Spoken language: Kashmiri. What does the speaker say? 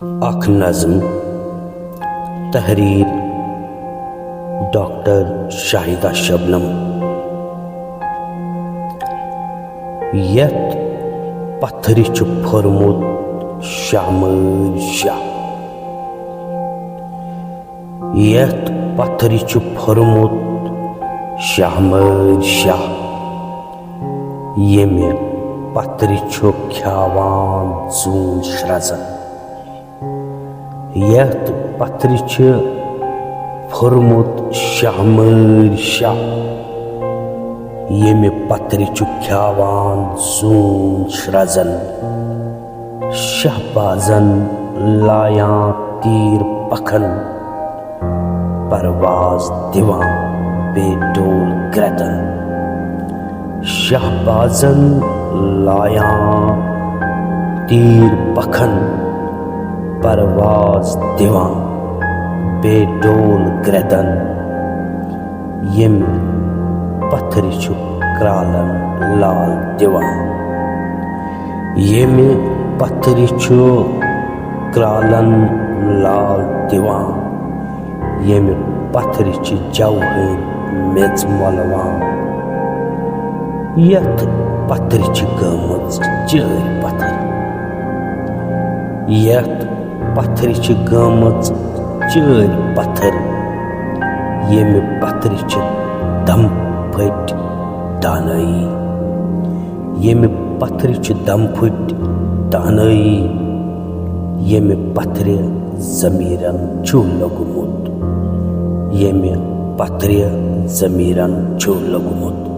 अख नज़्म तहरीर डॉक्टर शाहिदा शबनम। यथ पत्थरि छु फोरमुत शामर शाह। यथ पत्थरि छु फोरमुत शामर शाह। येमे पत्थरि छु ख्यावान जून श्रजन। यथ पत्थरि छु फोरमुत शामर शाह। येमे पत्थरि छु ख्यावान जून श्रजन। शहबाजन लायां तीर पखन परवाज दिवां बेडोल ग्रदन। शहबाजन लायां तीर पखन परवाज दिवां बेडोल ग्रदन। यम पत्थरि छु क्रालन लाल दिवां। येमे पत्थरि छु क्रालन लाल दिवां। येमे पत्थरि छु जौहर मेज मलवां। यथ पत्थरि छु गमज चर पत्थर। यथ पत्थरि छु गमज चर पत्थर। येमे पत्थरि छु दम फट दानई। येमे पत्थरि छु दम फट दानई। येमे पत्थरि जमीरन छु लगुमुत। येमे पत्थरि जमीरन छु लगुमुत।